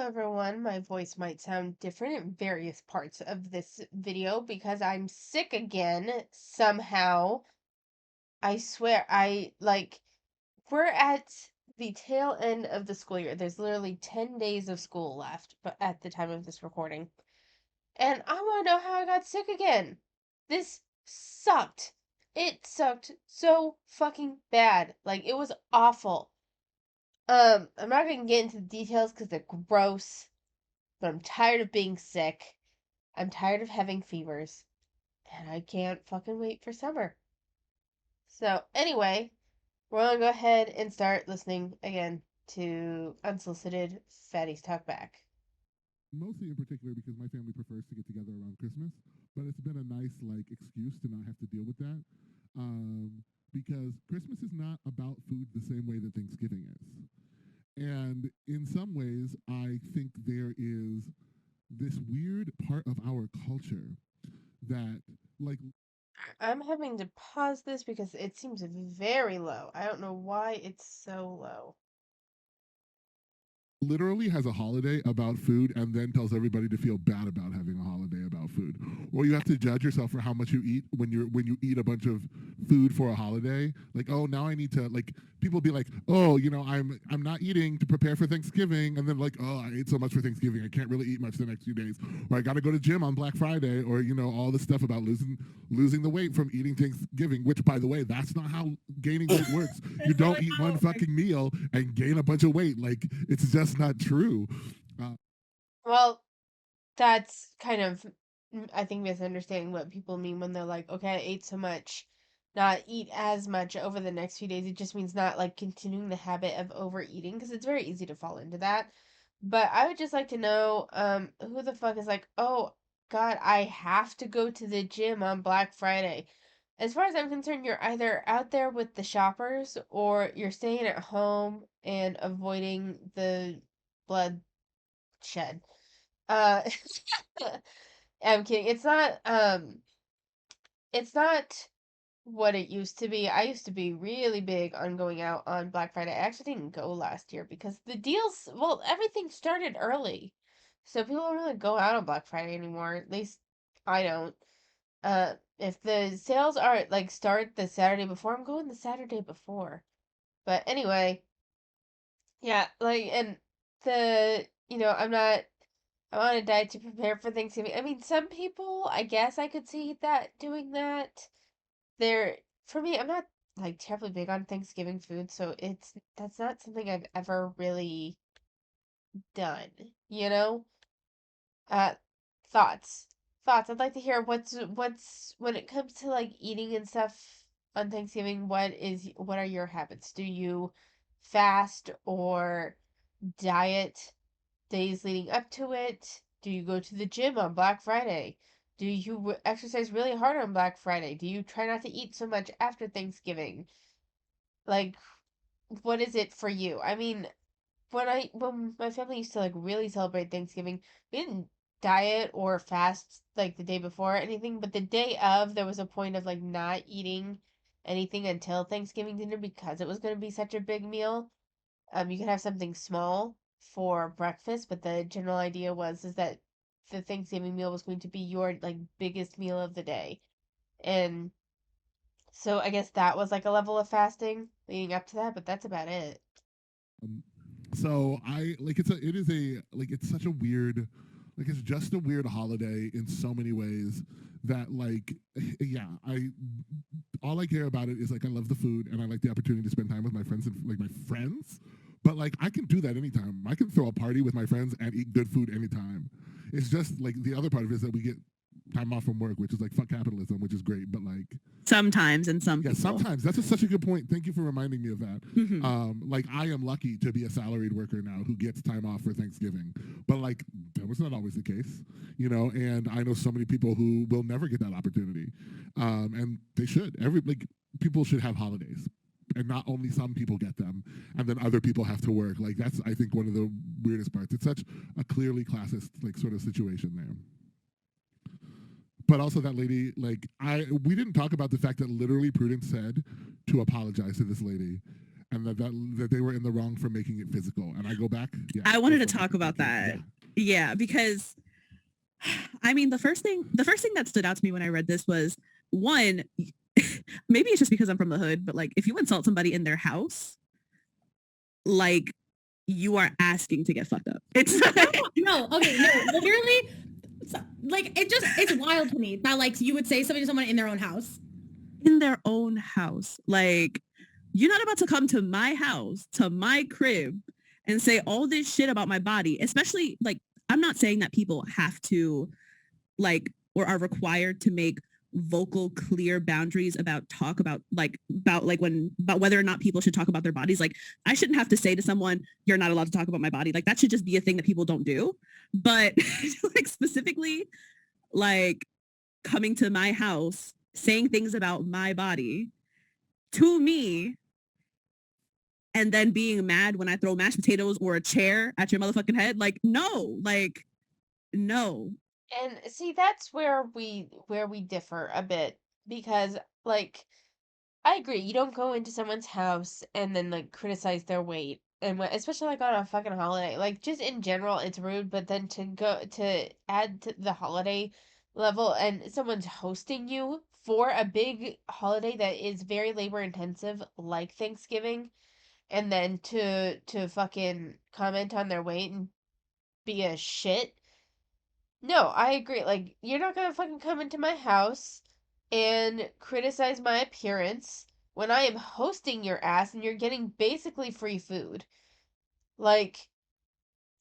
everyone. My voice might sound different in various parts of this video because I'm sick again somehow. I swear, we're at the tail end of the school year. There's literally 10 days of school left, but at the time of this recording. And I want to know how I got sick again. This sucked. It sucked so fucking bad. Like, it was awful. I'm not gonna get into the details because they're gross. But I'm tired of being sick. I'm tired of having fevers. And I can't fucking wait for summer. So, anyway, we're gonna go ahead and start listening again to Unsolicited Fatties Talk Back. Mostly in particular because my family prefers to get together around Christmas, but it's been a nice excuse to not have to deal with that. Because Christmas is not about food the same way that Thanksgiving is. And in some ways, I think there is this weird part of our culture that, like, I'm having to pause this because it seems very low. I don't know why it's so low. literally has a holiday about food and then tells everybody to feel bad about having a holiday about food, or you have to judge yourself for how much you eat when you eat a bunch of food for a holiday. Like, oh, now I need to, like, people be like, oh, I'm not eating to prepare for Thanksgiving, and then like, oh, I ate so much for Thanksgiving I can't really eat much the next few days, or I got to go to gym on Black Friday, or all this stuff about losing the weight from eating Thanksgiving, which, by the way, that's not how gaining weight works. You don't eat one fucking meal and gain a bunch of weight. Like, it's just not true. Uh, Well, that's kind of, I think, misunderstanding what people mean when they're like, okay, I ate so much, not eat as much over the next few days. It just means not like continuing the habit of overeating because it's very easy to fall into that. But I would just like to know, who the fuck is like, oh God, I have to go to the gym on Black Friday. As far as I'm concerned, you're either out there with the shoppers or you're staying at home and avoiding the bloodshed. Uh, I'm kidding. It's not what it used to be. I used to be really big on going out on Black Friday. I actually didn't go last year because the deals, well, everything started early. So people don't really go out on Black Friday anymore. At least I don't. If the sales are like start the Saturday before, I'm going the Saturday before. But anyway, yeah, and I'm on a diet to prepare for Thanksgiving. I mean, some people, I guess I could see that doing that. They're For me, I'm not like terribly big on Thanksgiving food, so that's not something I've ever really done, you know? Uh thoughts. Thoughts. I'd like to hear what's when it comes to like eating and stuff on Thanksgiving, what are your habits? Do you fast or diet days leading up to it? Do you go to the gym on Black Friday? Do you exercise really hard on Black Friday? Do you try not to eat so much after Thanksgiving? Like, what is it for you? I mean, when my family used to like really celebrate Thanksgiving, we didn't diet or fast like the day before or anything, but the day of there was a point of like not eating anything until Thanksgiving dinner because it was going to be such a big meal. You could have something small for breakfast, but the general idea is that the Thanksgiving meal was going to be your like biggest meal of the day. And so I guess that was like a level of fasting leading up to that, but that's about it. Um, so I like it is a like it's such a weird, like, it's just a weird holiday in so many ways that, like, yeah, I all I care about it is, like, I love the food and I like the opportunity to spend time with my friends and like my friends. But like, I can do that anytime. I can throw a party with my friends and eat good food anytime. It's just like the other part of it is that we get time off from work, which is like fuck capitalism, which is great. But like, Sometimes and some yeah, people. sometimes that's such a good point. Thank you for reminding me of that. Mhm. Like, I am lucky to be a salaried worker now who gets time off for Thanksgiving, but like, that was not always the case, And I know so many people who will never get that opportunity, and they should. People should have holidays, and not only some people get them, and then other people have to work. Like, that's, I think, one of the weirdest parts. It's such a clearly classist like sort of situation there. But also, that lady, like, we didn't talk about the fact that literally Prudence said to apologize to this lady, and that they were in the wrong for making it physical. And I go back, yeah, I go wanted to for it. talk about Thank you. that. Yeah. Yeah, because I mean, the first thing that stood out to me when I read this was one, maybe it's just because I'm from the hood, but like if you insult somebody in their house, like you are asking to get fucked up. It's No, okay, no, literally, like it's wild to me that like you would say something to someone in their own house. in their own house. Like you're not about to come to my house, to my crib, and say all this shit about my body, especially like I'm not saying that people have to like or are required to make vocal clear boundaries about whether or not people should talk about their bodies. Like I shouldn't have to say to someone you're not allowed to talk about my body. Like that should just be a thing that people don't do. But like specifically like coming to my house saying things about my body to me and then being mad when I throw mashed potatoes or a chair at your motherfucking head, like no, no. And see, that's where we differ a bit because like I agree, you don't go into someone's house and then like criticize their weight and especially like on a fucking holiday. Like just in general it's rude, but then to go to add to the holiday level and someone's hosting you for a big holiday that is very labor intensive like Thanksgiving and then to fucking comment on their weight and be a shit. No, I agree. Like, you're not gonna fucking come into my house and criticize my appearance when I am hosting your ass and you're getting basically free food. Like,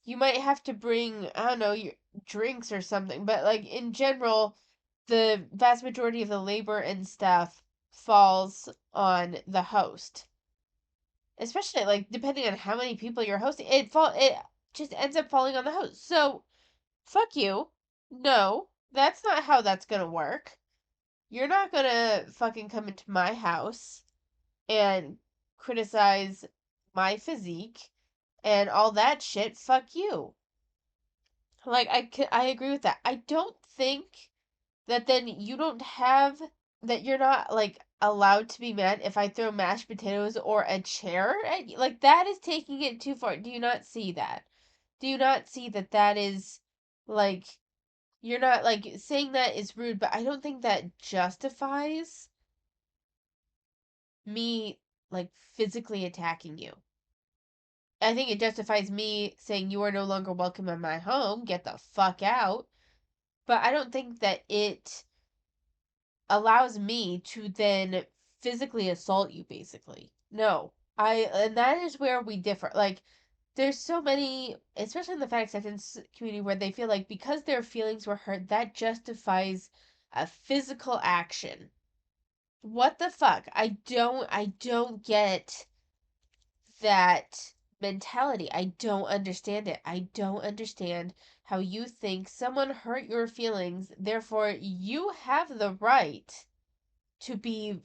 you might have to bring, I don't know, your drinks or something, but like in general, the vast majority of the labor and stuff falls on the host. Especially like depending on how many people you're hosting, it just ends up falling on the host. So, fuck you. No, that's not how that's gonna work. You're not gonna fucking come into my house and criticize my physique and all that shit. Fuck you. Like I agree with that. I don't think that then you don't have that you're not like allowed to be mad if I throw mashed potatoes or a chair at you. Like that is taking it too far. Do you not see that? Do you not see that that is like you're not like saying that is rude, but I don't think that justifies me like physically attacking you. I think it justifies me saying you are no longer welcome in my home, get the fuck out. But I don't think that it allows me to then physically assault you basically. No. And that is where we differ. Like there's so many, especially in the fan acceptance community, where they feel like because their feelings were hurt, that justifies a physical action. What the fuck? I don't get that mentality. I don't understand it. I don't understand how you think someone hurt your feelings, therefore you have the right to be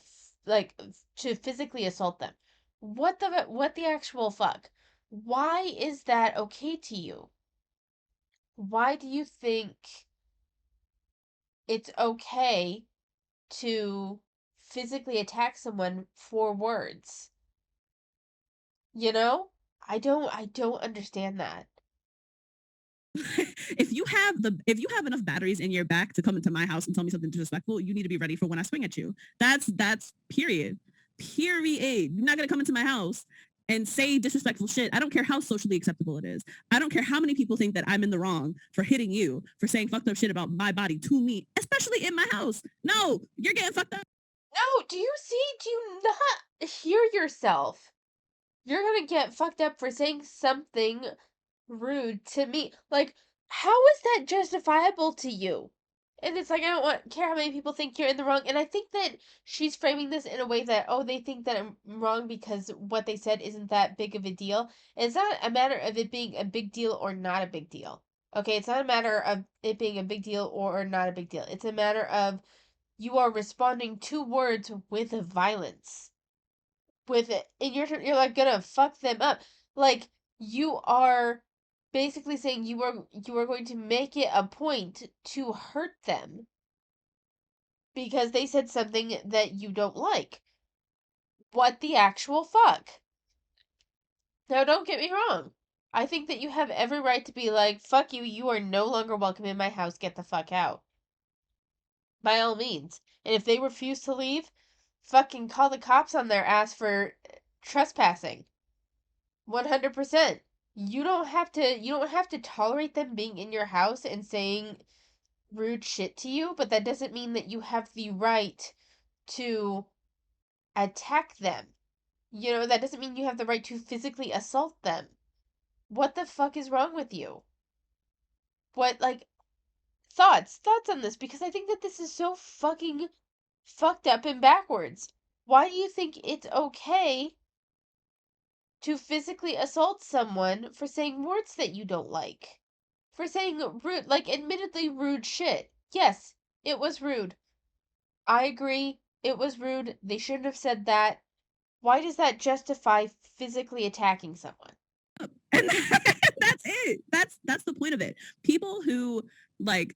like to physically assault them. What the actual fuck? Why is that okay to you? Why do you think it's okay to physically attack someone for words? You know? I don't understand that. If you have enough batteries in your back to come into my house and tell me something disrespectful, you need to be ready for when I swing at you. That's period. Period. You're not gonna come into my house and say disrespectful shit. I don't care how socially acceptable it is. I don't care how many people think that I'm in the wrong for hitting you, for saying fucked up shit about my body to me, especially in my house. No, you're getting fucked up. No, do you see? Do you not hear yourself? You're gonna get fucked up for saying something rude to me. Like, how is that justifiable to you? And it's like I don't care how many people think you're in the wrong. And I think that she's framing this in a way that oh they think that I'm wrong because what they said isn't that big of a deal. And it's not a matter of it being a big deal or not a big deal. Okay, it's not a matter of it being a big deal or not a big deal. It's a matter of you are responding to words with violence with it and you're like gonna fuck them up like you are basically saying you are going to make it a point to hurt them because they said something that you don't like what the actual fuck Now, don't get me wrong. I think that you have every right to be like, fuck you, you are no longer welcome in my house, get the fuck out. By all means. And if they refuse to leave, fucking call the cops on their ass for trespassing. 100%. You don't have to tolerate them being in your house and saying rude shit to you, but that doesn't mean that you have the right to attack them. That doesn't mean you have the right to physically assault them. What the fuck is wrong with you? What, like, thoughts on this? Because I think that this is so fucking fucked up and backwards. Why do you think it's okay to physically assault someone for saying words that you don't like? For saying rude, like, admittedly rude shit. Yes, it was rude. I agree. It was rude. They shouldn't have said that. Why does that justify physically attacking someone? And that's it. That's the point of it. People who like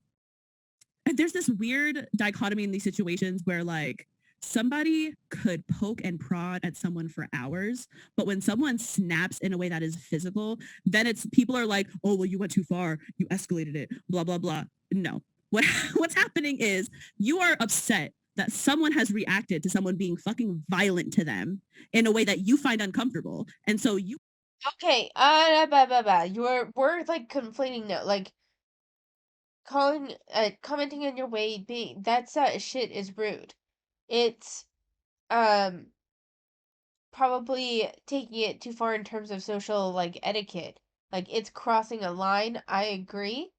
there's this weird dichotomy in these situations where like somebody could poke and prod at someone for hours, but when someone snaps in a way that is physical, then it's people are like, oh well, you went too far, you escalated it, blah blah blah. No. What's happening is you are upset that someone has reacted to someone being fucking violent to them in a way that you find uncomfortable. And so you Okay, we're like conflating now, like commenting on your weight being that's shit is rude. It's um probably taking it too far in terms of social like etiquette. Like it's crossing a line, I agree,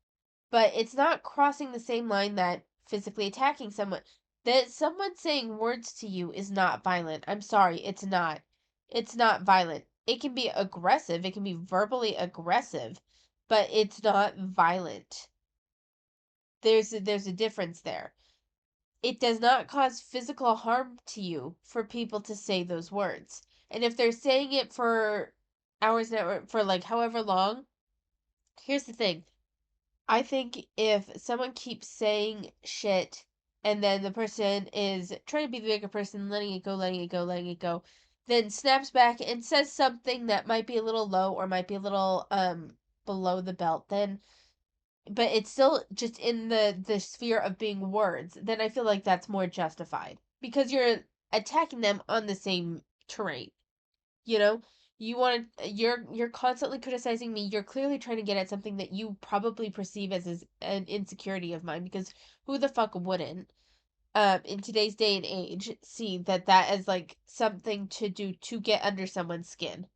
but it's not crossing the same line that physically attacking someone. That someone saying words to you is not violent. I'm sorry, it's not. It's not violent. It can be aggressive, it can be verbally aggressive, but it's not violent. There's a difference there. It does not cause physical harm to you for people to say those words. And if they're saying it for hours and hours, for like however long, here's the thing. I think if someone keeps saying shit and then the person is trying to be the bigger person, letting it go, letting it go, letting it go, then snaps back and says something that might be a little low or might be a little below the belt, then but it's still just in the sphere of being words, then I feel like that's more justified because you're attacking them on the same terrain. You know, you're constantly criticizing me. You're clearly trying to get at something that you probably perceive as an insecurity of mine because who the fuck wouldn't in today's day and age see that as like something to do to get under someone's skin.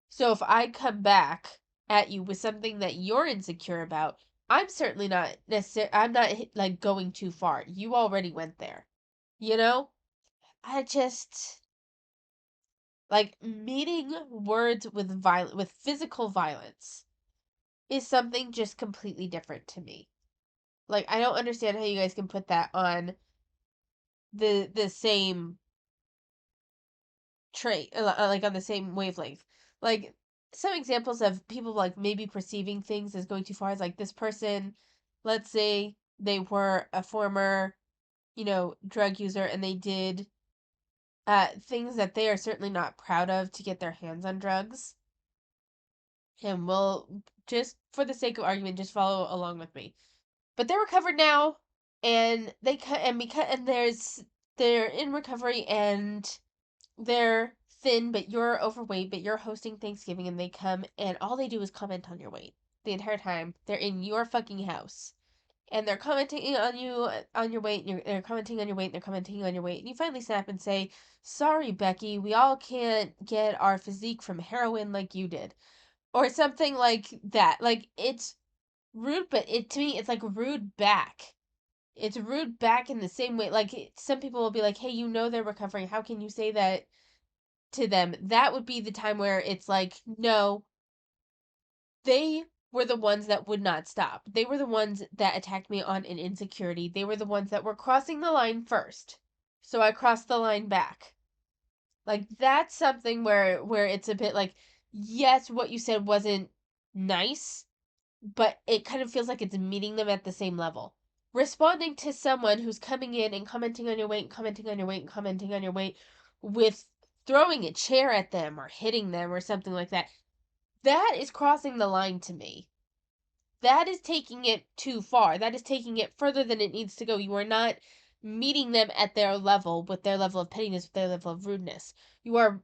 So if I come back at you with something that you're insecure about, I'm certainly not necessarily, I'm not like going too far. You already went there. You know? I just like meeting words with physical violence is something just completely different to me. Like I don't understand how you guys can put that on the same trait like on the same wavelength. Like some examples of people like maybe perceiving things as going too far is like this person, let's say they were a former, drug user and they did things that they are certainly not proud of to get their hands on drugs. And we'll just for the sake of argument just follow along with me. But they're recovered now and they cut and because and they're in recovery and they're thin, but you're overweight, but you're hosting Thanksgiving and they come and all they do is comment on your weight the entire time. They're in your fucking house. And they're commenting on you on your weight, and they're commenting on your weight, and they're commenting on your weight, and you finally snap and say, "Sorry, Becky, we all can't get our physique from heroin like you did," or something like that. Like it's rude, but to me, it's like rude back. It's rude back in the same way. Like some people will be like, "Hey, they're recovering. How can you say that to them?" That would be the time where it's like, no, they were the ones that would not stop. They were the ones that attacked me on an insecurity. They were the ones that were crossing the line first. So I crossed the line back. Like that's something where it's a bit like, yes, what you said wasn't nice, but it kind of feels like it's meeting them at the same level. Responding to someone who's coming in and commenting on your weight and commenting on your weight and commenting on your weight with throwing a chair at them or hitting them or something like that. that is crossing the line to me. That is taking it too far. That is taking it further than it needs to go. You are not meeting them at their level, with their level of pettiness, with their level of rudeness. You are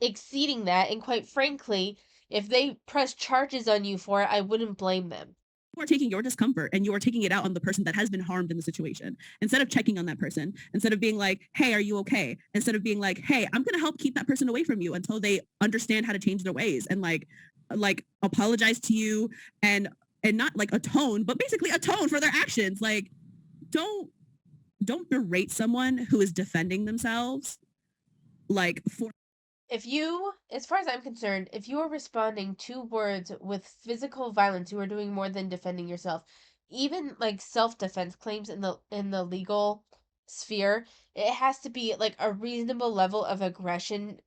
exceeding that, and quite frankly, if they press charges on you for it, I wouldn't blame them. You are taking your discomfort and you are taking it out on the person that has been harmed in the situation. Instead of checking on that person, instead of being like, hey, are you okay? Instead of being like, hey, I'm gonna help keep that person away from you until they understand how to change their ways and like apologize to you and not like atone, but basically atone for their actions. Like, don't berate someone who is defending themselves like for If you, as far as I'm concerned, if you are responding to words with physical violence, you are doing more than defending yourself. Even like self-defense claims in the legal sphere, it has to be like a reasonable level of aggression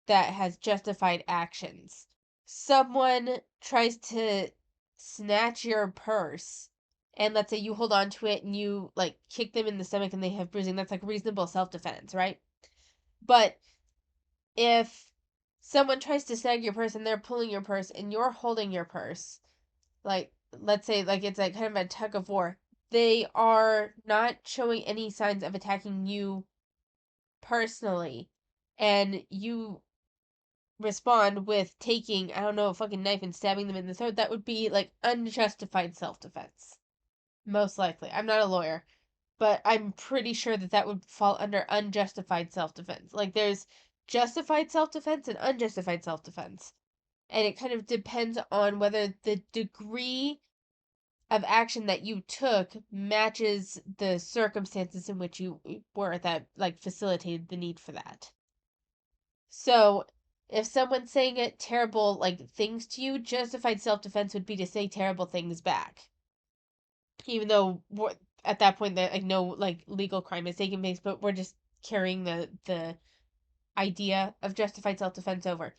that has justified actions. Someone tries to snatch your purse, and let's say you hold on to it and you like kick them in the stomach and they have bruising, that's like reasonable self-defense, right? But if someone tries to snag your purse and they're pulling your purse and you're holding your purse, like let's say like it's like kind of a tug of war, they are not showing any signs of attacking you personally, and you respond with taking, I don't know, a fucking knife and stabbing them in the throat, that would be like unjustified self-defense. Most likely. I'm not a lawyer, but I'm pretty sure that that would fall under unjustified self-defense. Like there's justified self-defense and unjustified self-defense. And it kind of depends on whether the degree of action that you took matches the circumstances in which you were that like facilitated the need for that. So, if someone's saying it terrible like things to you, justified self-defense would be to say terrible things back. Even though at that point that like no like legal crime is taking place, but we're just carrying the idea of justified self-defense over.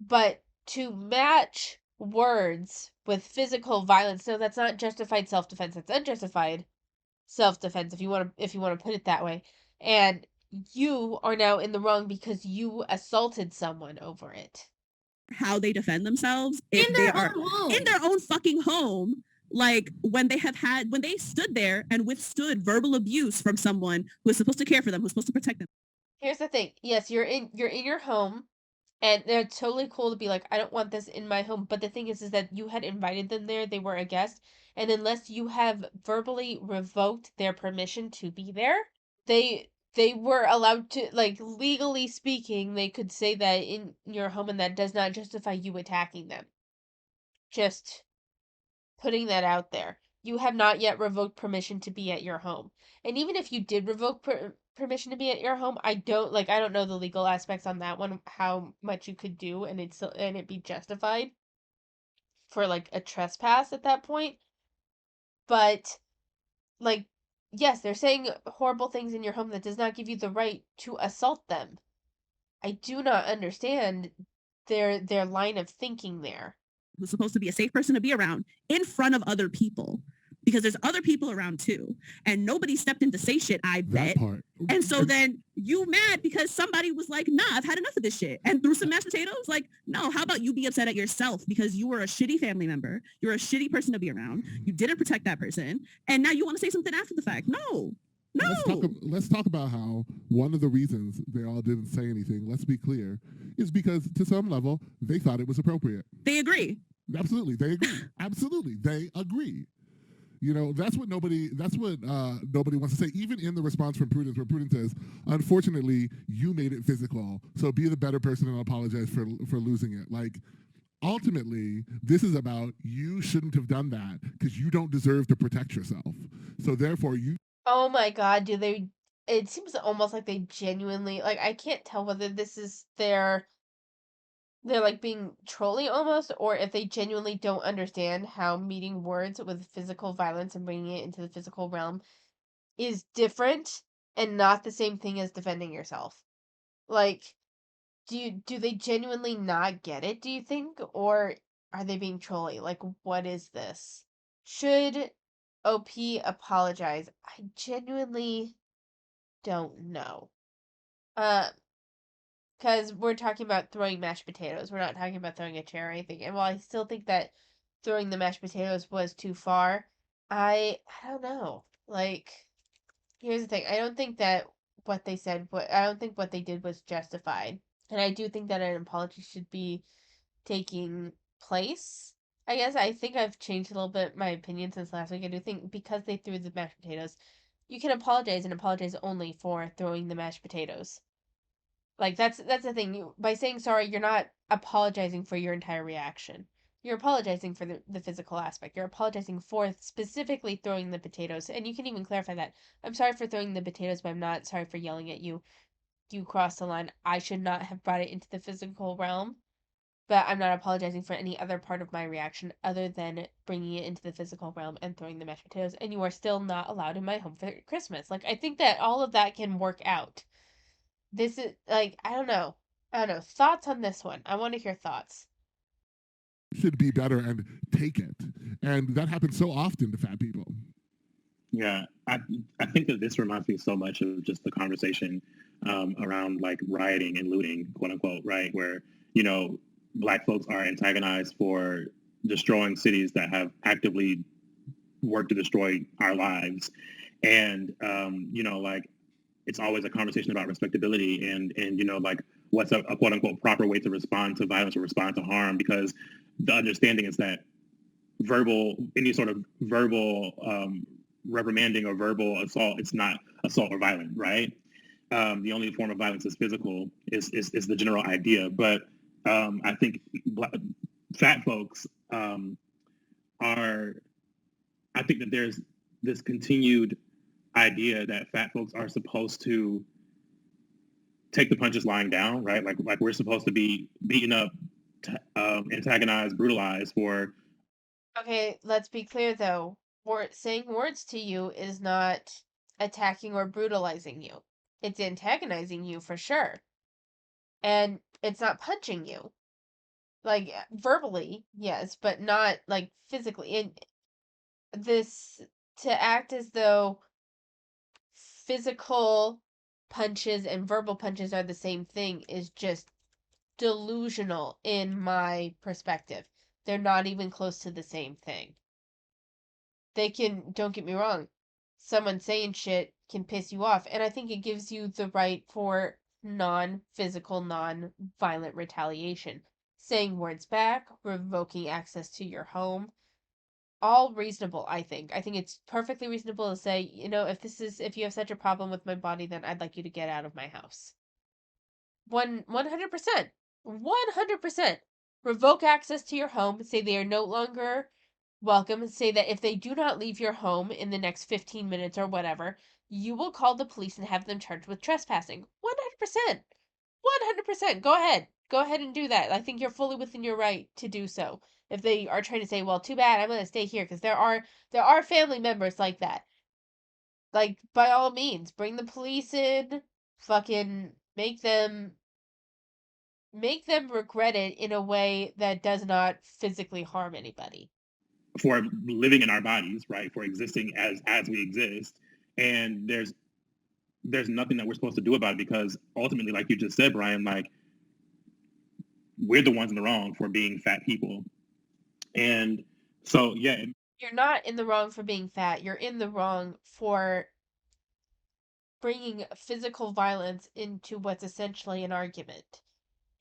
But to match words with physical violence, no, that's not justified self-defense, that's unjustified self-defense, if you want to put it that way. And you are now in the wrong because you assaulted someone over it. how they defend themselves if In they their are own home. in their own fucking home, like when they stood there and withstood verbal abuse from someone who is supposed to care for them, who's supposed to protect them. Here's the thing. Yes, you're in your home, and they're totally cool to be like, I don't want this in my home. But the thing is that you had invited them there, they were a guest, and unless you have verbally revoked their permission to be there, they were allowed to, like, legally speaking, they could say that in your home, and that does not justify you attacking them. Just putting that out there. You have not yet revoked permission to be at your home. And even if you did revoke permission to be at your home, I don't know the legal aspects on that one, how much you could do and it be justified for like a trespass at that point. But like yes, they're saying horrible things in your home that does not give you the right to assault them. I do not understand their line of thinking there. Who's supposed to be a safe person to be around in front of other people, because there's other people around too, and nobody stepped in to say shit, I bet. That part. And so then you mad because somebody was like, nah, I've had enough of this shit, and threw some mashed potatoes. Like, no, how about you be upset at yourself because you were a shitty family member, you're a shitty person to be around, you didn't protect that person, and now you want to say something after the fact. No. Let's talk about how one of the reasons they all didn't say anything, let's be clear, is because to some level they thought it was appropriate. They agree. Absolutely, they agree. Absolutely, they agree. You know, that's what nobody wants to say. Even in the response from Prudence, where Prudence says, "Unfortunately, you made it physical, so be the better person and apologize for losing it." Like, ultimately, this is about you shouldn't have done that because you don't deserve to protect yourself. So therefore, you. Oh my god, do they it seems almost like they genuinely like I can't tell whether this is they're like being trolly almost, or if they genuinely don't understand how meeting words with physical violence and bringing it into the physical realm is different and not the same thing as defending yourself. Like, do they genuinely not get it, do you think? Or are they being trolly? Like, what is this? Should OP apologize? I genuinely don't know. Uh, because we're talking about throwing mashed potatoes. We're not talking about throwing a chair or anything. And while I still think that throwing the mashed potatoes was too far, I don't know. Like, here's the thing. I don't think that what they said, I don't think what they did was justified. And I do think that an apology should be taking place. I guess I think I've changed a little bit my opinion since last week. I do think because they threw the mashed potatoes, you can apologize and apologize only for throwing the mashed potatoes. Like that's the thing. By saying sorry, you're not apologizing for your entire reaction. You're apologizing for the physical aspect. You're apologizing for specifically throwing the potatoes. And you can even clarify that. I'm sorry for throwing the potatoes, but I'm not sorry for yelling at you. You crossed the line. I should not have brought it into the physical realm, but I'm not apologizing for any other part of my reaction other than bringing it into the physical realm and throwing the mashed potatoes. And you are still not allowed in my home for Christmas. Like, I think that all of that can work out. This is like, I don't know. I don't know. Thoughts on this one? I want to hear thoughts. Should be better and take it. And that happens so often to fat people. Yeah, I think that this reminds me so much of just the conversation around like rioting and looting, quote unquote, right? Where, you know, Black folks are antagonized for destroying cities that have actively worked to destroy our lives. And, you know, like it's always a conversation about respectability and you know, like what's a quote unquote proper way to respond to violence or respond to harm, because the understanding is that any sort of verbal reprimanding or verbal assault, it's not assault or violent, right? The only form of violence is physical, is the general idea. But I think fat folks I think that there's this continued idea that fat folks are supposed to take the punches lying down, right? Like we're supposed to be beaten up, antagonized, brutalized for. Okay, let's be clear though. Saying words to you is not attacking or brutalizing you. It's antagonizing you for sure. And it's not punching you. Like verbally, yes, but not like physically. And this to act as though physical punches and verbal punches are the same thing is just delusional in my perspective. They're not even close to the same thing. They can, don't get me wrong, someone saying shit can piss you off, and I think it gives you the right for non physical, non violent retaliation. Saying words back, revoking access to your home, all reasonable, I think. I think it's perfectly reasonable to say, if you have such a problem with my body, then I'd like you to get out of my house. 100%. 100%. Revoke access to your home, say they are no longer welcome, say that if they do not leave your home in the next 15 minutes or whatever, you will call the police and have them charged with trespassing. 100%. 100%. Go ahead. Go ahead and do that. I think you're fully within your right to do so. If they are trying to say, well, too bad, I'm going to stay here, because there are family members like that. Like, by all means, bring the police in, fucking make them regret it in a way that does not physically harm anybody. For living in our bodies, right? For existing as we exist. And there's nothing that we're supposed to do about it, because ultimately, like you just said, Brian, like we're the ones in the wrong for being fat people. And so, yeah. You're not in the wrong for being fat. You're in the wrong for bringing physical violence into what's essentially an argument,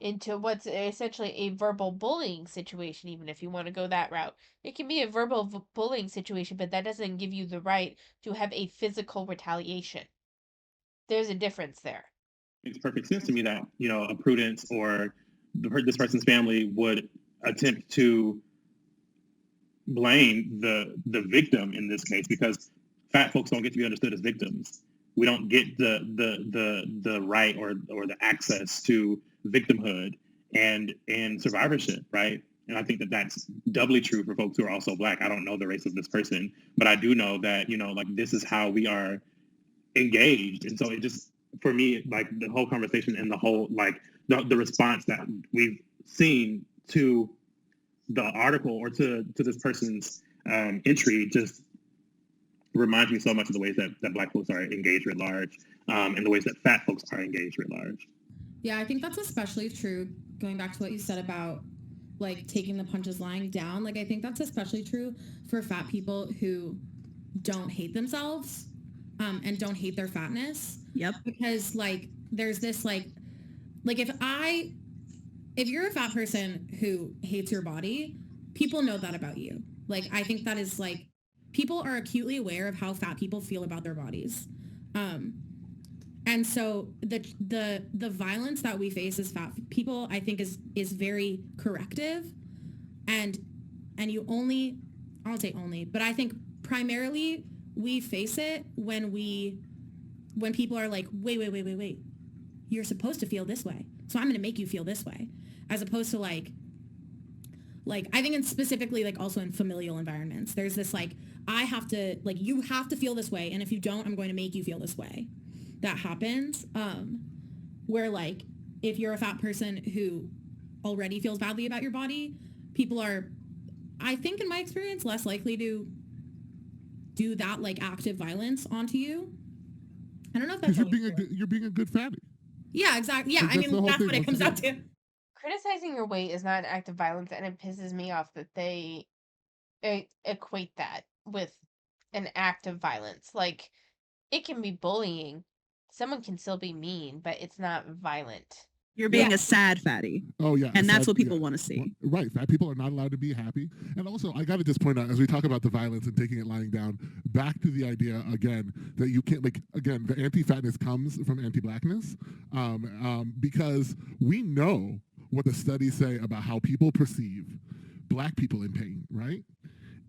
into what's essentially a verbal bullying situation, even if you want to go that route. It can be a verbal bullying situation, but that doesn't give you the right to have a physical retaliation. There's a difference there. It makes perfect sense to me that, you know, a Prudence or this person's family would attempt to blame the victim in this case, because fat folks don't get to be understood as victims. We don't get the right or the access to victimhood and survivorship, right? And I think that that's doubly true for folks who are also Black. I don't know the race of this person, but I do know that, you know, like this is how we are engaged. And so it just, for me, like the whole conversation and the whole, like the response that we've seen to the article or to this person's entry just reminds me so much of the ways that Black folks are engaged writ large, and the ways that fat folks are engaged writ large. Yeah, I think that's especially true going back to what you said about like taking the punches lying down. Like I think that's especially true for fat people who don't hate themselves and don't hate their fatness. Yep. Because like there's this like if you're a fat person who hates your body, people know that about you. Like I think that is like people are acutely aware of how fat people feel about their bodies. Um, and so the violence that we face as fat people, I think is very corrective, and you only, I won't say only, but I think primarily we face it when people are like, wait, you're supposed to feel this way, so I'm going to make you feel this way, as opposed to like I think it's specifically like also in familial environments there's this like I have to like you have to feel this way, and if you don't, I'm going to make you feel this way. That happens where like if you're a fat person who already feels badly about your body, people are, I think in my experience, less likely to do that like active violence onto you. I don't know if that's Because you're always being true. you're being a good fatty. Yeah, exactly. Yeah, Like I that's the mean whole that's thing. what it Once comes down again, to. Criticizing your weight is not an act of violence, and it pisses me off that they equate that with an act of violence. Like, it can be bullying. Someone can still be mean, but it's not violent. You're Yeah, being a sad fatty. oh yeah, And that's sad, what yeah. people want to see. Right, fat people are not allowed to be happy. And also, I got to just point out, as we talk about the violence and taking it lying down, back to the idea again that you can't, like, again, the anti-fatness comes from anti-blackness, because we know what the studies say about how people perceive black people in pain, right?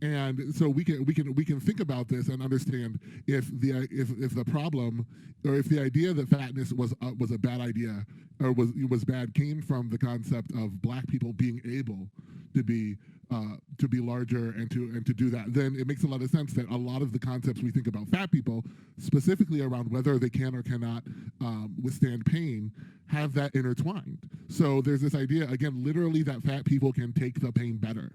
And so we can think about this and understand if the problem, or if the idea that fatness was a bad idea or was bad, came from the concept of black people being able to be larger and to do that, then it makes a lot of sense that a lot of the concepts we think about fat people, specifically around whether they can or cannot withstand pain, have that intertwined. So there's this idea, again, literally, that fat people can take the pain better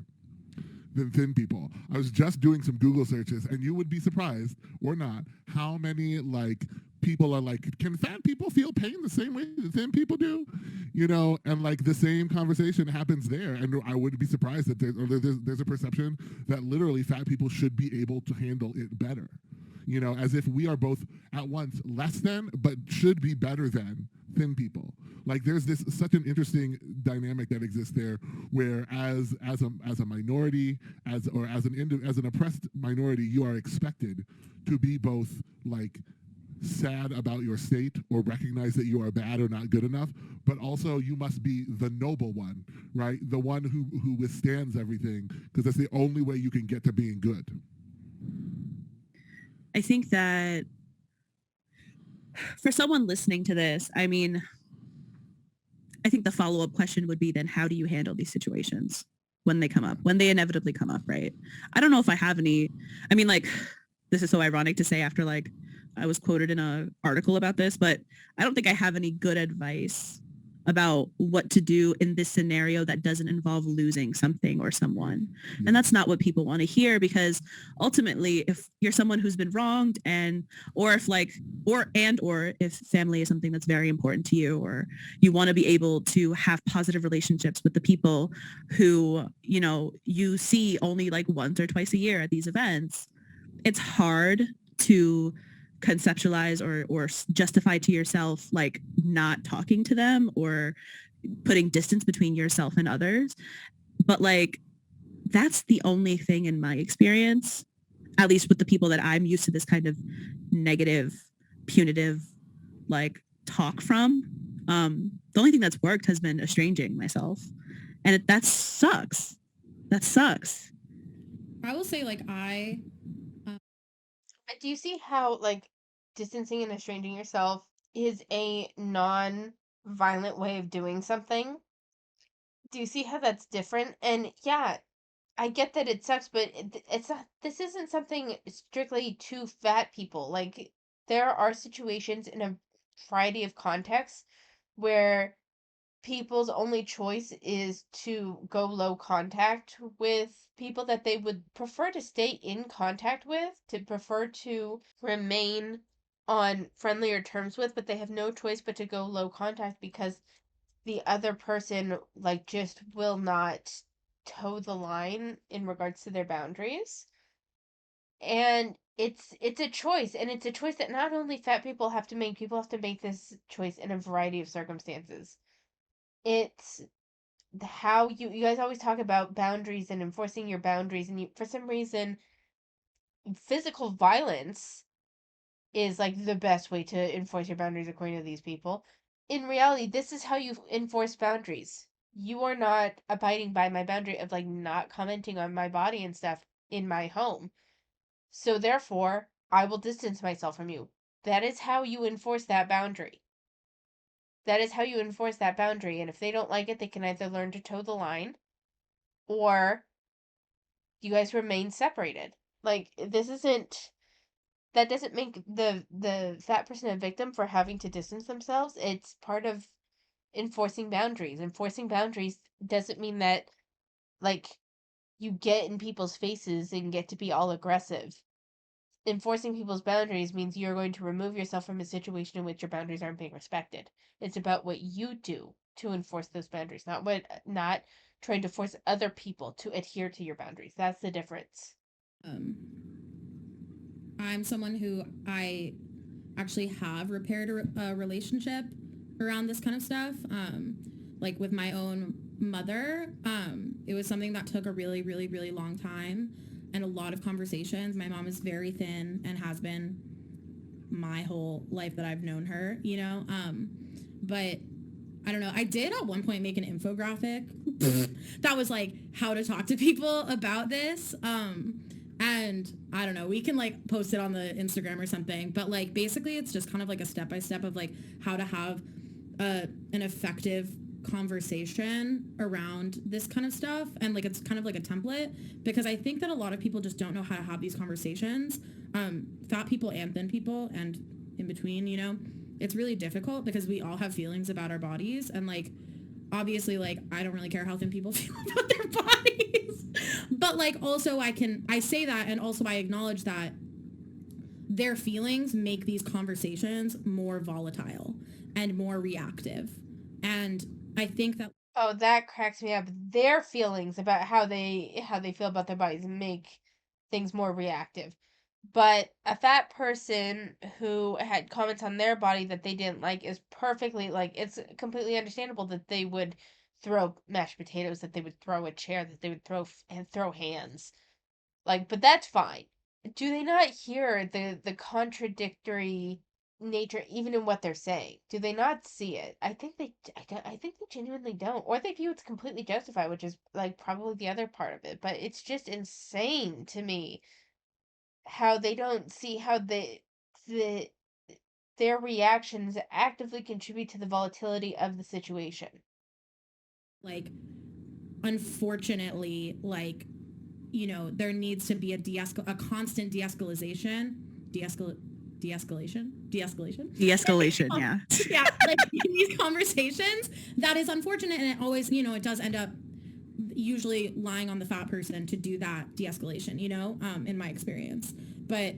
than thin people. I was just doing some Google searches, and you would be surprised or not how many like people are like, can fat people feel pain the same way that thin people do? You know, and like the same conversation happens there. And I wouldn't be surprised that there's a perception that literally fat people should be able to handle it better. You know, as if we are both at once less than, but should be better than thin people. Like there's this such an interesting dynamic that exists there, where as a minority, as an oppressed minority, you are expected to be both like sad about your state or recognize that you are bad or not good enough, but also you must be the noble one, right? The one who withstands everything, because that's the only way you can get to being good. I think that for someone listening to this, I mean, I think the follow-up question would be then how do you handle these situations when they come up, when they inevitably come up, right? I don't know if I have any, I mean, like, this is so ironic to say after like I was quoted in an article about this, but I don't think I have any good advice about what to do in this scenario that doesn't involve losing something or someone. And that's not what people want to hear, because ultimately if you're someone who's been wronged or if family is something that's very important to you, or you want to be able to have positive relationships with the people who, you know, you see only like once or twice a year at these events, it's hard to conceptualize or justify to yourself like not talking to them or putting distance between yourself and others. But like that's the only thing in my experience, at least with the people that I'm used to this kind of negative, punitive like talk from. The only thing that's worked has been estranging myself, and that sucks. That sucks. I will say like Do you see how, like, distancing and estranging yourself is a non-violent way of doing something? Do you see how that's different? And yeah, I get that it sucks, but it's not, this isn't something strictly to fat people. Like, there are situations in a variety of contexts where people's only choice is to go low contact with people that they would prefer to stay in contact with, to prefer to remain on friendlier terms with, but they have no choice but to go low contact because the other person like just will not toe the line in regards to their boundaries. And it's a choice, and it's a choice that not only fat people have to make, people have to make this choice in a variety of circumstances. It's how you guys always talk about boundaries and enforcing your boundaries, and you, for some reason, physical violence is like the best way to enforce your boundaries according to these people. In reality, this is how you enforce boundaries. You are not abiding by my boundary of like not commenting on my body and stuff in my home. So therefore, I will distance myself from you. That is how you enforce that boundary. That is how you enforce that boundary. And if they don't like it, they can either learn to toe the line or you guys remain separated. Like this isn't that doesn't make the fat person a victim for having to distance themselves. It's part of enforcing boundaries. Enforcing boundaries doesn't mean that like you get in people's faces and get to be all aggressive. Enforcing people's boundaries means you're going to remove yourself from a situation in which your boundaries aren't being respected. It's about what you do to enforce those boundaries, not trying to force other people to adhere to your boundaries. That's the difference. Um, I'm someone who I actually have repaired a relationship around this kind of stuff. Like with my own mother, it was something that took a really, really, really long time and a lot of conversations. My mom is very thin and has been my whole life that I've known her, you know? But I don't know. I did at one point make an infographic that was like how to talk to people about this. And I don't know, we can like post it on the Instagram or something, but like basically it's just kind of like a step-by-step of like how to have an effective conversation around this kind of stuff. And like it's kind of like a template, because I think that a lot of people just don't know how to have these conversations. Fat people and thin people and in between, you know, it's really difficult because we all have feelings about our bodies, and like obviously like I don't really care how thin people feel about their bodies, but like also I say that, and also I acknowledge that their feelings make these conversations more volatile and more reactive. And I think that Oh, that cracks me up. Their feelings about how they feel about their bodies make things more reactive. But a fat person who had comments on their body that they didn't like is perfectly like it's completely understandable that they would throw mashed potatoes, that they would throw a chair, that they would throw hands. Like, but that's fine. Do they not hear the contradictory nature even in what they're saying? Do they not see it? I think they genuinely don't, or they view it's completely justified, which is like probably the other part of it. But it's just insane to me how they don't see how the their reactions actively contribute to the volatility of the situation. like unfortunately like, you know, there needs to be a constant de-escalation De-escalation, um, yeah. yeah, like in these conversations, that is unfortunate, and it always, you know, it does end up usually lying on the fat person to do that de-escalation, you know, in my experience. But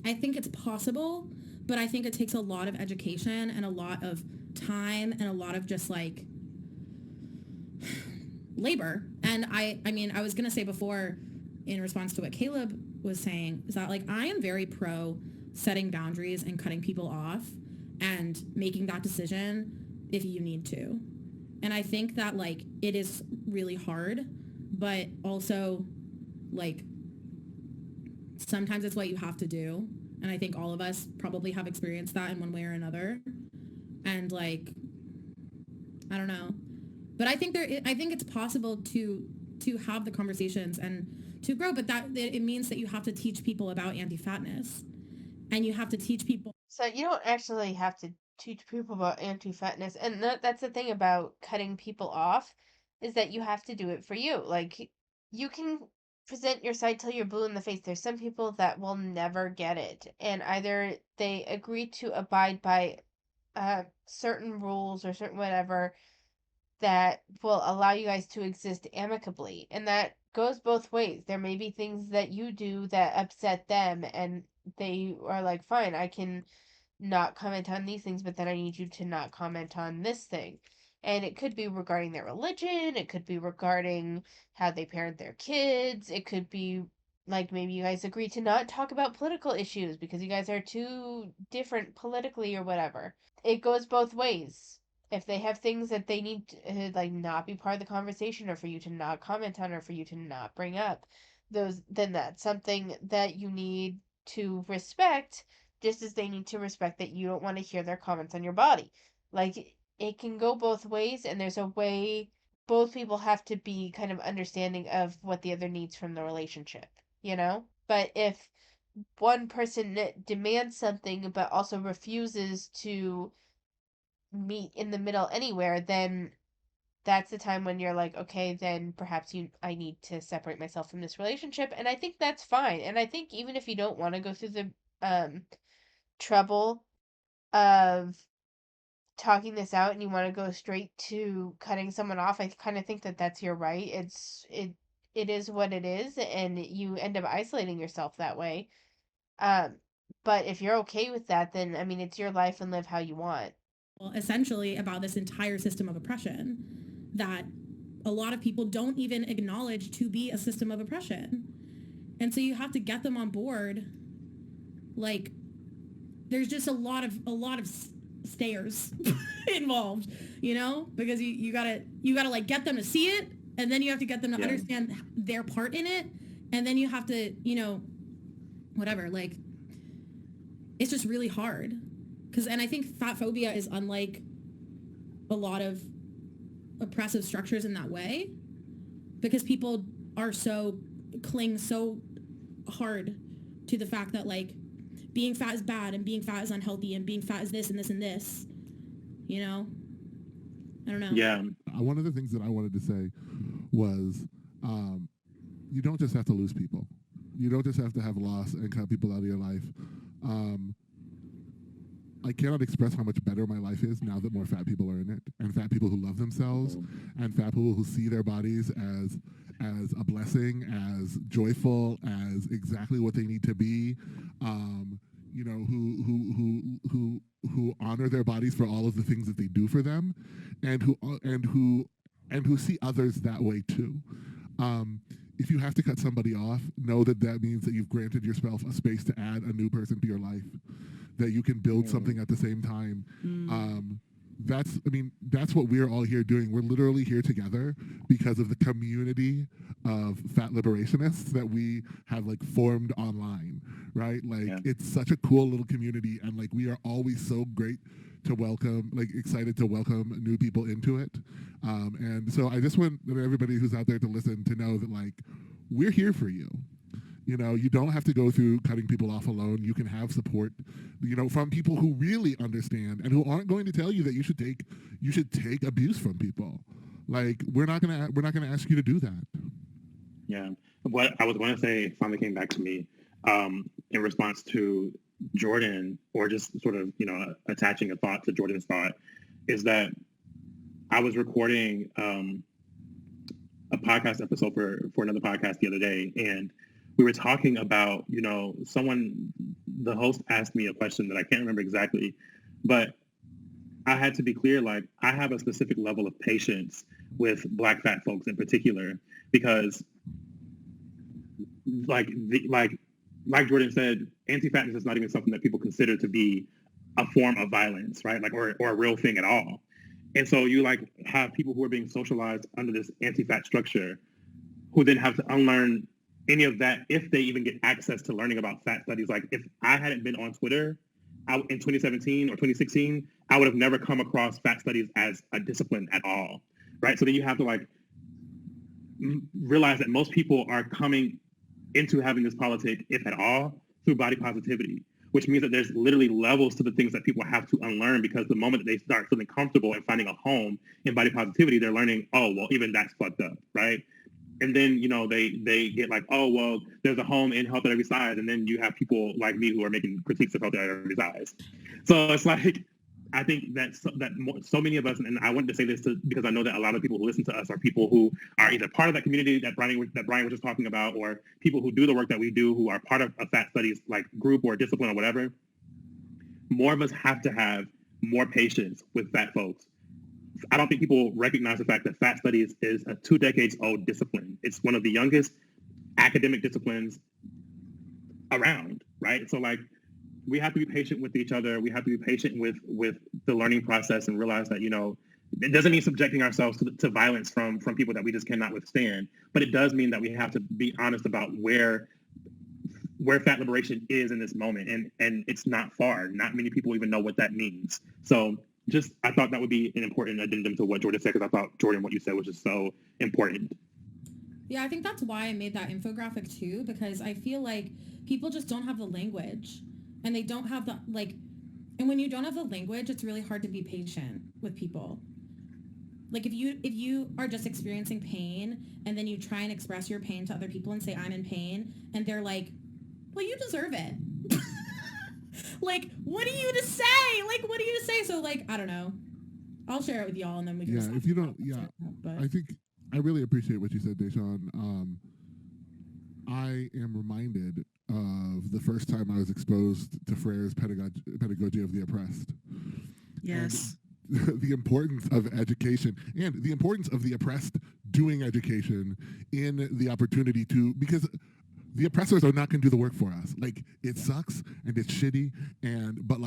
I think it's possible, but I think it takes a lot of education and a lot of time and a lot of just like labor. And I mean, I was going to say before in response to what Caleb was saying is that like I am very pro setting boundaries and cutting people off and making that decision if you need to. And I think that like it is really hard, but also like sometimes it's what you have to do. And I think all of us probably have experienced that in one way or another. And like, I don't know, but I think I think it's possible to have the conversations and to grow, but that it means that you have to teach people about anti-fatness, and you have to teach people. So you don't actually have to teach people about anti-fatness, and that's the thing about cutting people off, is that you have to do it for you. Like you can present your side till you're blue in the face. There's some people that will never get it, and either they agree to abide by certain rules or certain whatever that will allow you guys to exist amicably. And that goes both ways. There may be things that you do that upset them, and they are like, fine, I can not comment on these things, but then I need you to not comment on this thing. And it could be regarding their religion, it could be regarding how they parent their kids, it could be like maybe you guys agree to not talk about political issues because you guys are too different politically or whatever. It goes both ways. If they have things that they need to like not be part of the conversation, or for you to not comment on, or for you to not bring up, those, then that's something that you need to respect, just as they need to respect that you don't want to hear their comments on your body. Like, it can go both ways, and there's a way both people have to be kind of understanding of what the other needs from the relationship, you know? But if one person demands something but also refuses to meet in the middle anywhere, then that's the time when you're like, okay, then perhaps I need to separate myself from this relationship. And I think that's fine. And I think even if you don't want to go through the trouble of talking this out and you want to go straight to cutting someone off, I kind of think that that's your right. It is what it is, and you end up isolating yourself that way. Um, but if you're okay with that, then I mean, it's your life and live how you want. Well, essentially about this entire system of oppression that a lot of people don't even acknowledge to be a system of oppression. And so you have to get them on board. Like, there's just a lot of stairs involved, you know, because you gotta like get them to see it, and then you have to get them to understand their part in it, and then you have to, you know, whatever, like, it's just really hard. And I think fat phobia is unlike a lot of oppressive structures in that way, because people cling so hard to the fact that, like, being fat is bad and being fat is unhealthy and being fat is this and this and this, you know? I don't know. Yeah. One of the things that I wanted to say was you don't just have to lose people. You don't just have to have loss and cut people out of your life. I cannot express how much better my life is now that more fat people are in it, and fat people who love themselves, and fat people who see their bodies as a blessing, as joyful, as exactly what they need to be. You know, who honor their bodies for all of the things that they do for them, and who see others that way too. If you have to cut somebody off, know that that means that you've granted yourself a space to add a new person to your life, that you can build something at the same time. That's what we're all here doing. We're literally here together because of the community of fat liberationists that we have like formed online, right? Like it's such a cool little community, and like we are always so great to welcome, like excited to welcome new people into it. And so I just want everybody who's out there to listen to know that like we're here for you. You know, you don't have to go through cutting people off alone. You can have support, you know, from people who really understand and who aren't going to tell you that you should take abuse from people. Like we're not gonna ask you to do that. Yeah. What I was going to say finally came back to me in response to Jordan, or just sort of, you know, attaching a thought to Jordan's thought, is that I was recording a podcast episode for another podcast the other day, and we were talking about, you know, the host asked me a question that I can't remember exactly, but I had to be clear, like, I have a specific level of patience with Black fat folks in particular, because like Jordan said, anti-fatness is not even something that people consider to be a form of violence, right? Like, or a real thing at all. And so you like have people who are being socialized under this anti-fat structure, who then have to unlearn any of that if they even get access to learning about fat studies. Like if I hadn't been on Twitter in 2017 or 2016, I would have never come across fat studies as a discipline at all, right? So then you have to like realize that most people are coming into having this politic, if at all, through body positivity, which means that there's literally levels to the things that people have to unlearn, because the moment that they start feeling comfortable and finding a home in body positivity, they're learning, oh, well, even that's fucked up, right? And then, you know, they get like, oh, well, there's a home in health at every size. And then you have people like me who are making critiques of health at every size. So it's like, I think that so many of us, and I wanted to say this because I know that a lot of people who listen to us are people who are either part of that community that Brian was just talking about, or people who do the work that we do, who are part of a fat studies like group or discipline or whatever. More of us have to have more patience with fat folks. I don't think people recognize the fact that fat studies is a 2 decades old discipline. It's one of the youngest academic disciplines around, right? So like, we have to be patient with each other. We have to be patient with the learning process and realize that, it doesn't mean subjecting ourselves to violence from people that we just cannot withstand. But it does mean that we have to be honest about where fat liberation is in this moment. And it's not far. Not many people even know what that means. So I thought that would be an important addendum to what Jordan said, because I thought, Jordan, what you said was just so important. Yeah, I think that's why I made that infographic too, because I feel like people just don't have the language. And they don't have the, and when you don't have the language, it's really hard to be patient with people. Like if you are just experiencing pain and then you try and express your pain to other people and say, I'm in pain, and they're like, well, you deserve it. Like, what are you to say? What are you to say? So I don't know. I'll share it with y'all and then we can if you don't, I think I really appreciate what you said, Deshaun. I am reminded of the first time I was exposed to Freire's pedagogy of the oppressed. Yes. And the importance of education and the importance of the oppressed doing education in the opportunity to, because the oppressors are not going to do the work for us. It sucks and it's shitty, but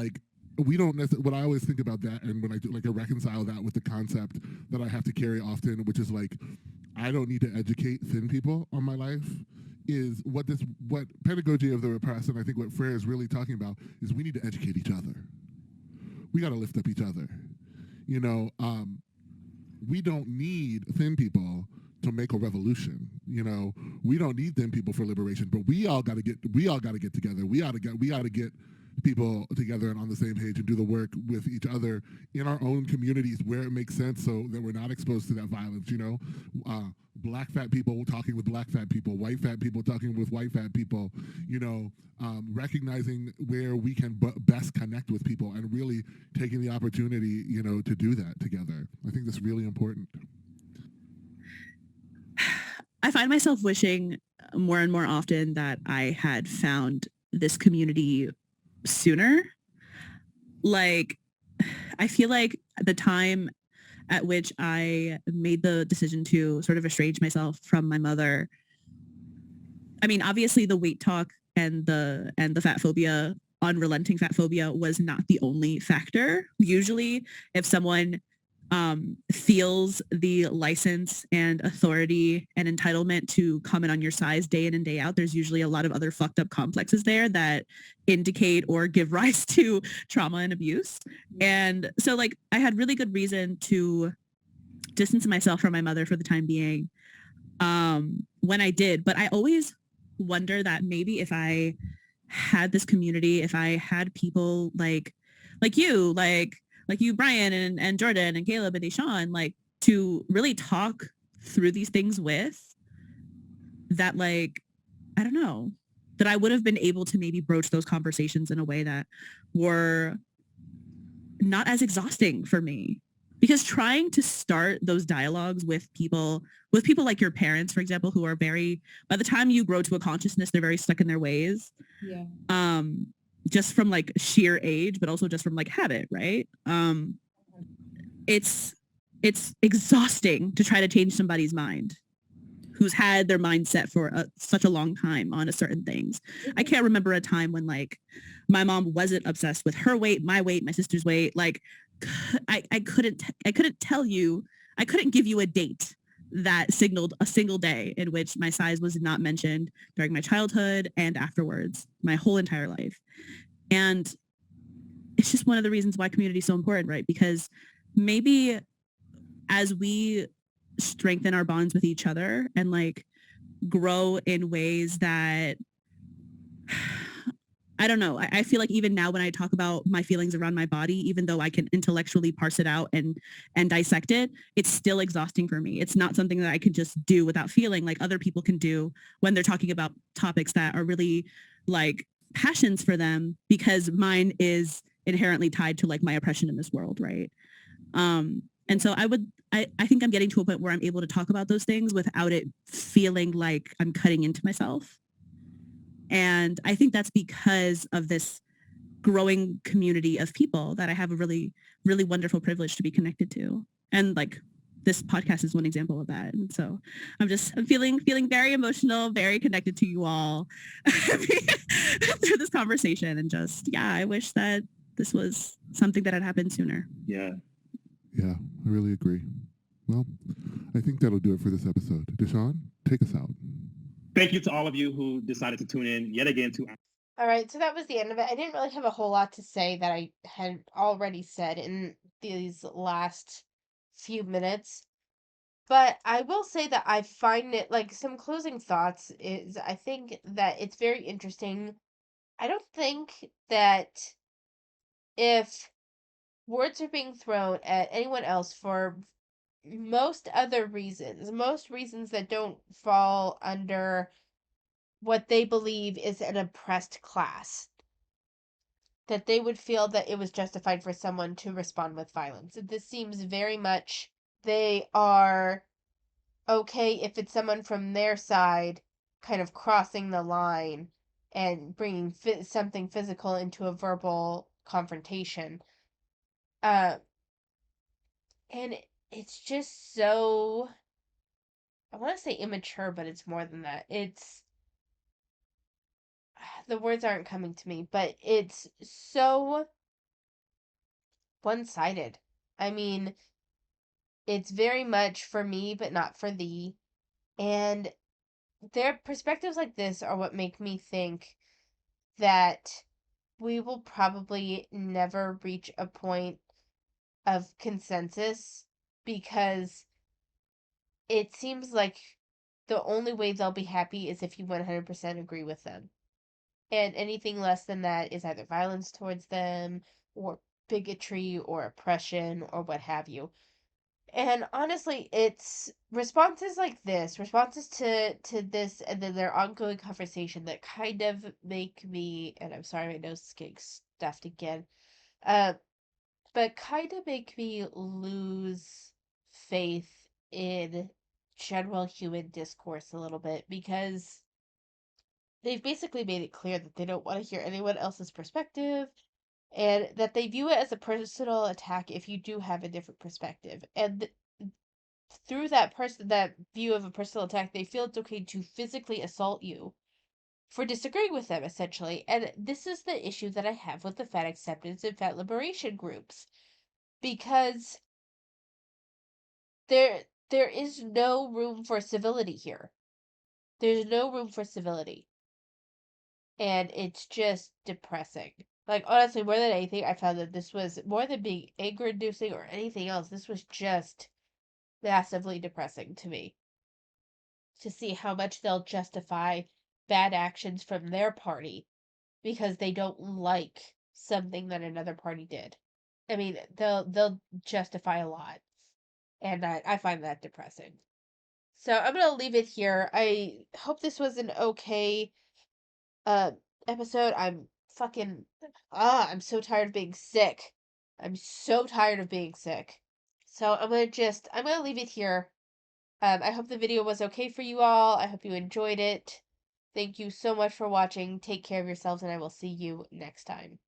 we don't necessarily, what I always think about that, and when I do, I reconcile that with the concept that I have to carry often, which is I don't need to educate thin people on my life, is what pedagogy of the oppressed, and I think what Freire is really talking about, is we need to educate each other. We got to lift up each other. We don't need thin people to make a revolution. We don't need thin people for liberation, but we all got to get together. We ought to get people together and on the same page and do the work with each other in our own communities where it makes sense, so that we're not exposed to that violence. Black fat people talking with black fat people, white fat people talking with white fat people, recognizing where we can best connect with people and really taking the opportunity, to do that together. I think that's really important. I find myself wishing more and more often that I had found this community sooner. I feel like the time at which I made the decision to sort of estrange myself from my mother, I mean, obviously the weight talk and the fat phobia, unrelenting fat phobia, was not the only factor. Usually if someone feels the license and authority and entitlement to comment on your size day in and day out, there's usually a lot of other fucked up complexes there that indicate or give rise to trauma and abuse. And so I had really good reason to distance myself from my mother for the time being when I did. But I always wonder that maybe if I had this community, if I had people like you, Brian and Jordan and Caleb and Deshaun, to really talk through these things with, that I don't know, that I would have been able to maybe broach those conversations in a way that were not as exhausting for me. Because trying to start those dialogues with people like your parents, for example, who are by the time you grow to a consciousness, they're very stuck in their ways. Yeah. Just from sheer age, but also just from habit, right? It's exhausting to try to change somebody's mind who's had their mind set for such a long time on a certain things. I can't remember a time when my mom wasn't obsessed with her weight, my sister's weight. I couldn't tell you, I couldn't give you a date that signaled a single day in which my size was not mentioned during my childhood and afterwards, my whole entire life. And it's just one of the reasons why community is so important, right? Because maybe as we strengthen our bonds with each other and grow in ways that, I don't know, I feel like even now when I talk about my feelings around my body, even though I can intellectually parse it out and dissect it, it's still exhausting for me. It's not something that I can just do without feeling like other people can do when they're talking about topics that are really passions for them, because mine is inherently tied to like my oppression in this world, right? And so I think I'm getting to a point where I'm able to talk about those things without it feeling like I'm cutting into myself. And I think that's because of this growing community of people that I have a really, really wonderful privilege to be connected to. And like this podcast is one example of that. And so I'm feeling very emotional, very connected to you all through this conversation. And just, yeah, I wish that this was something that had happened sooner. Yeah. Yeah, I really agree. Well, I think that'll do it for this episode. Deshaun, take us out. Thank you to all of you who decided to tune in yet again to. All right, so that was the end of it. I didn't really have a whole lot to say that I had already said in these last few minutes. But I will say that I find it, like, some closing thoughts is I think that it's very interesting. I don't think that if words are being thrown at anyone else for most reasons that don't fall under what they believe is an oppressed class, that they would feel that it was justified for someone to respond with violence. This seems very much they are okay if it's someone from their side kind of crossing the line and bringing something physical into a verbal confrontation. Uh, and it's just so, I want to say immature, but it's more than that. It's, the words aren't coming to me, but it's so one-sided. I mean, it's very much for me, but not for thee. And their perspectives like this are what make me think that we will probably never reach a point of consensus, because it seems like the only way they'll be happy is if you 100% agree with them. And anything less than that is either violence towards them or bigotry or oppression or what have you. And honestly, it's responses like this, responses to this, and then their ongoing conversation that kind of make me, and I'm sorry, my nose is getting stuffed again, uh, but kind of make me lose faith in general human discourse a little bit, because they've basically made it clear that they don't want to hear anyone else's perspective, and that they view it as a personal attack if you do have a different perspective. And through that view of a personal attack, they feel it's okay to physically assault you for disagreeing with them, essentially. And this is the issue that I have with the fat acceptance and fat liberation groups, because there is no room for civility here. There's no room for civility. And it's just depressing. Like, honestly, more than anything, I found that this was, more than being anger inducing or anything else, this was just massively depressing to me, to see how much they'll justify bad actions from their party because they don't like something that another party did. I mean, they'll justify a lot, and I find that depressing. So I'm gonna leave it here. I hope this was an okay uh episode. I'm so tired of being sick. I'm so tired of being sick. So I'm gonna leave it here. I hope the video was okay for you all. I hope you enjoyed it. Thank you so much for watching. Take care of yourselves, and I will see you next time.